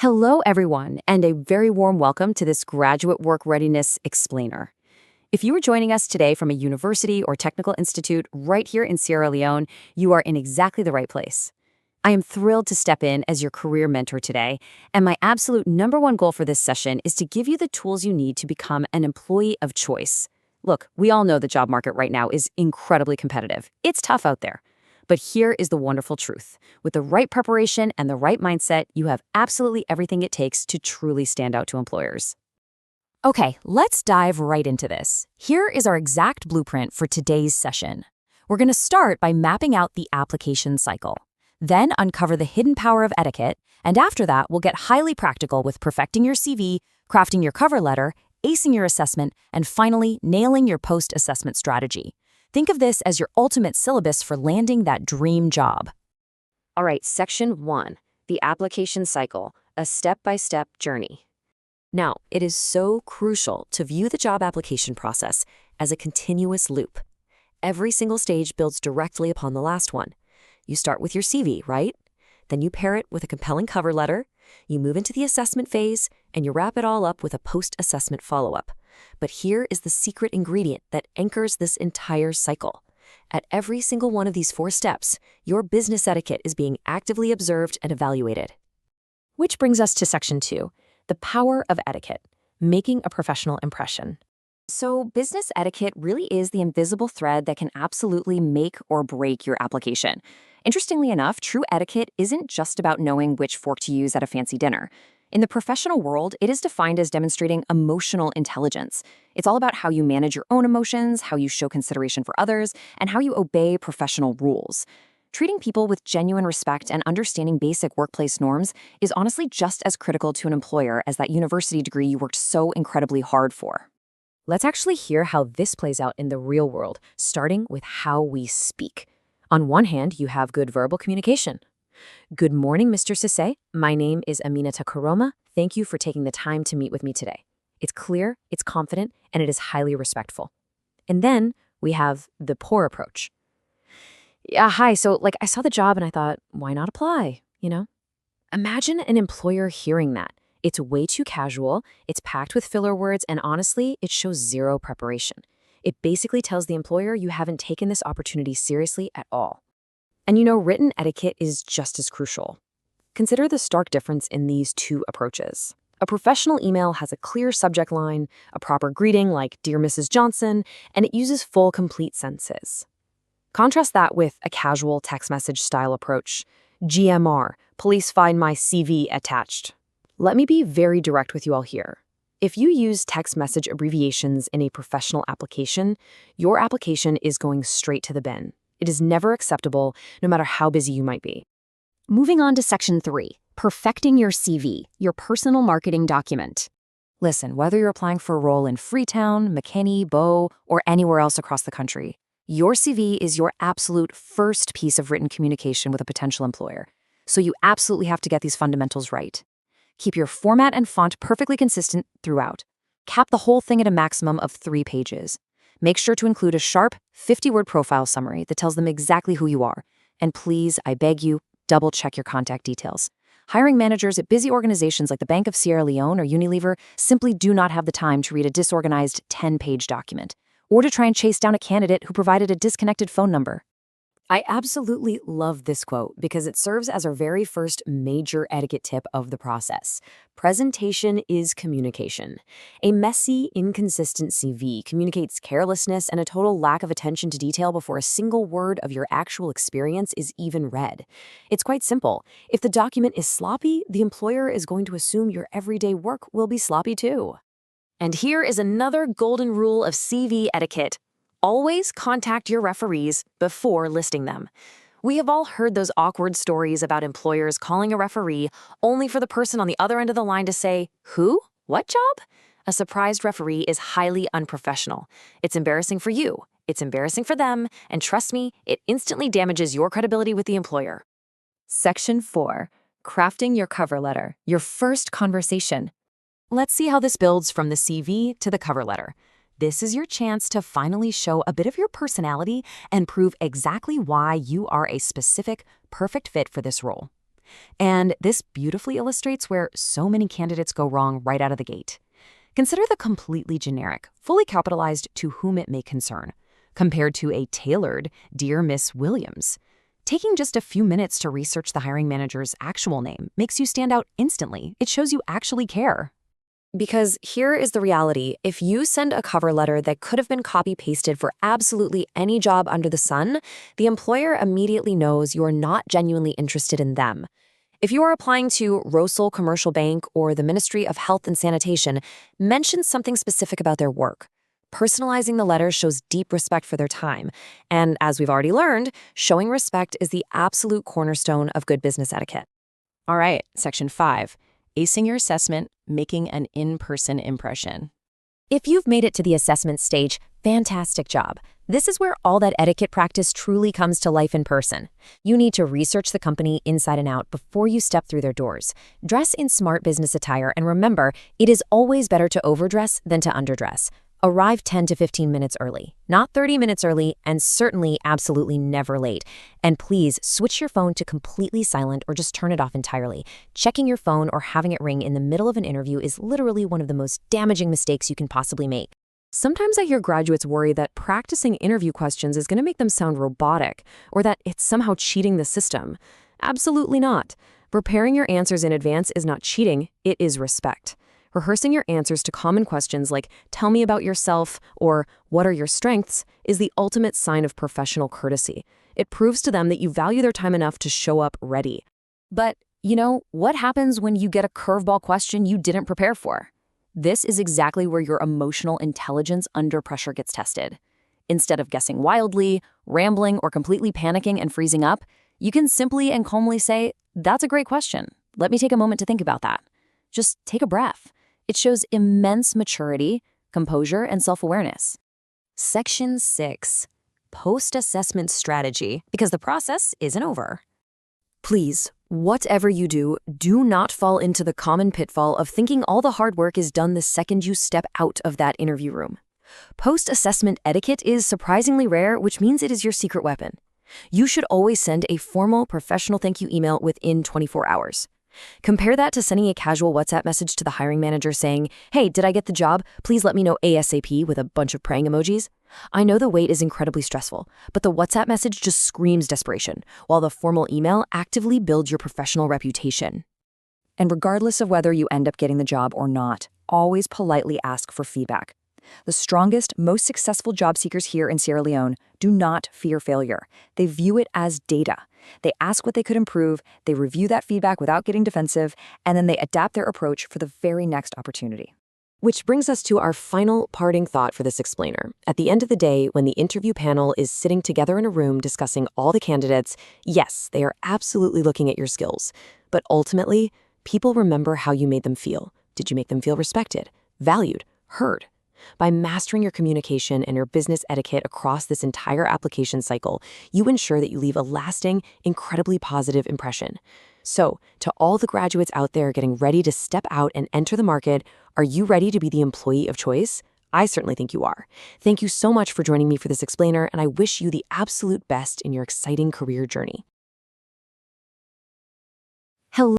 Hello, everyone, and a very warm welcome to this Graduate Work Readiness Explainer. If you are joining us today from a university or technical institute right here in Sierra Leone, you are in exactly the right place. I am thrilled to step in as your career mentor today, and my absolute number one goal for this session is to give you the tools you need to become an employee of choice. Look, we all know the job market right now is incredibly competitive. It's tough out there. But here is the wonderful truth. With the right preparation and the right mindset, you have absolutely everything it takes to truly stand out to employers. Okay, let's dive right into this. Here is our exact blueprint for today's session. We're going to start by mapping out the application cycle, then uncover the hidden power of etiquette, and after that, we'll get highly practical with perfecting your CV, crafting your cover letter, acing your assessment, and finally, nailing your post-assessment strategy. Think of this as your ultimate syllabus for landing that dream job. All right, Section 1, the application cycle, a step-by-step journey. Now, it is so crucial to view the job application process as a continuous loop. Every single stage builds directly upon the last one. You start with your CV, right? Then you pair it with a compelling cover letter, you move into the assessment phase, and you wrap it all up with a post-assessment follow-up. But here is the secret ingredient that anchors this entire cycle. At every single one of these 4 steps, your business etiquette is being actively observed and evaluated. Which brings us to Section 2, the power of etiquette, making a professional impression. So business etiquette really is the invisible thread that can absolutely make or break your application. Interestingly enough, true etiquette isn't just about knowing which fork to use at a fancy dinner. In the professional world, it is defined as demonstrating emotional intelligence. It's all about how you manage your own emotions, how you show consideration for others, and how you obey professional rules. Treating people with genuine respect and understanding basic workplace norms is honestly just as critical to an employer as that university degree you worked so incredibly hard for. Let's actually hear how this plays out in the real world, starting with how we speak. On one hand, you have good verbal communication. Good morning, Mr. Sise. My name is Aminata Karoma. Thank you for taking the time to meet with me today. It's clear, it's confident, and it is highly respectful. And then we have the poor approach. Yeah, hi, so I saw the job and I thought, why not apply, Imagine an employer hearing that. It's way too casual, it's packed with filler words, and honestly, it shows zero preparation. It basically tells the employer you haven't taken this opportunity seriously at all. And written etiquette is just as crucial. Consider the stark difference in these 2 approaches. A professional email has a clear subject line, a proper greeting like Dear Mrs. Johnson, and it uses full, complete sentences. Contrast that with a casual text message style approach. GMR, please find my CV attached. Let me be very direct with you all here. If you use text message abbreviations in a professional application, your application is going straight to the bin. It is never acceptable, no matter how busy you might be. Moving on to Section 3, perfecting your CV, your personal marketing document. Listen, whether you're applying for a role in Freetown, McKinney, Bow, or anywhere else across the country, your CV is your absolute first piece of written communication with a potential employer. So you absolutely have to get these fundamentals right. Keep your format and font perfectly consistent throughout. Cap the whole thing at a maximum of 3 pages. Make sure to include a sharp 50-word profile summary that tells them exactly who you are. And please, I beg you, double-check your contact details. Hiring managers at busy organizations like the Bank of Sierra Leone or Unilever simply do not have the time to read a disorganized 10-page document, or to try and chase down a candidate who provided a disconnected phone number. I absolutely love this quote because it serves as our very first major etiquette tip of the process. Presentation is communication. A messy, inconsistent CV communicates carelessness and a total lack of attention to detail before a single word of your actual experience is even read. It's quite simple. If the document is sloppy, the employer is going to assume your everyday work will be sloppy too. And here is another golden rule of CV etiquette. Always contact your referees before listing them. We have all heard those awkward stories about employers calling a referee only for the person on the other end of the line to say, "Who? What job?" A surprised referee is highly unprofessional. It's embarrassing for you, it's embarrassing for them, and trust me, it instantly damages your credibility with the employer. Section 4, crafting your cover letter, your first conversation. Let's see how this builds from the CV to the cover letter. This is your chance to finally show a bit of your personality and prove exactly why you are a specific, perfect fit for this role. And this beautifully illustrates where so many candidates go wrong right out of the gate. Consider the completely generic, fully capitalized "to whom it may concern," compared to a tailored "Dear Miss Williams." Taking just a few minutes to research the hiring manager's actual name makes you stand out instantly. It shows you actually care. Because here is the reality. If you send a cover letter that could have been copy-pasted for absolutely any job under the sun, the employer immediately knows you are not genuinely interested in them. If you are applying to Rosal Commercial Bank or the Ministry of Health and Sanitation, mention something specific about their work. Personalizing the letter shows deep respect for their time. And as we've already learned, showing respect is the absolute cornerstone of good business etiquette. All right, Section 5, acing your assessment, making an in-person impression. If you've made it to the assessment stage, fantastic job. This is where all that etiquette practice truly comes to life in person. You need to research the company inside and out before you step through their doors. Dress in smart business attire, and remember, it is always better to overdress than to underdress. Arrive 10 to 15 minutes early, not 30 minutes early, and certainly absolutely never late. And please switch your phone to completely silent or just turn it off entirely. Checking your phone or having it ring in the middle of an interview is literally one of the most damaging mistakes you can possibly make. Sometimes I hear graduates worry that practicing interview questions is going to make them sound robotic, or that it's somehow cheating the system. Absolutely not. Preparing your answers in advance is not cheating, it is respect. Rehearsing your answers to common questions like, "Tell me about yourself," or "What are your strengths?" is the ultimate sign of professional courtesy. It proves to them that you value their time enough to show up ready. But, what happens when you get a curveball question you didn't prepare for? This is exactly where your emotional intelligence under pressure gets tested. Instead of guessing wildly, rambling, or completely panicking and freezing up, you can simply and calmly say, "That's a great question. Let me take a moment to think about that." Just take a breath. It shows immense maturity, composure, and self-awareness. Section 6. Post-assessment strategy, because the process isn't over. Please, whatever you do, do not fall into the common pitfall of thinking all the hard work is done the second you step out of that interview room. Post-assessment etiquette is surprisingly rare, which means it is your secret weapon. You should always send a formal, professional thank you email within 24 hours. Compare that to sending a casual WhatsApp message to the hiring manager saying, "Hey, did I get the job? Please let me know ASAP," with a bunch of praying emojis. I know the wait is incredibly stressful, but the WhatsApp message just screams desperation, while the formal email actively builds your professional reputation. And regardless of whether you end up getting the job or not, always politely ask for feedback. The strongest, most successful job seekers here in Sierra Leone do not fear failure. They view it as data. They ask what they could improve, they review that feedback without getting defensive, and then they adapt their approach for the very next opportunity. Which brings us to our final parting thought for this explainer. At the end of the day, when the interview panel is sitting together in a room discussing all the candidates, yes, they are absolutely looking at your skills. But ultimately, people remember how you made them feel. Did you make them feel respected, valued, heard? By mastering your communication and your business etiquette across this entire application cycle, you ensure that you leave a lasting, incredibly positive impression. So, to all the graduates out there getting ready to step out and enter the market, are you ready to be the employee of choice? I certainly think you are. Thank you so much for joining me for this explainer, and I wish you the absolute best in your exciting career journey.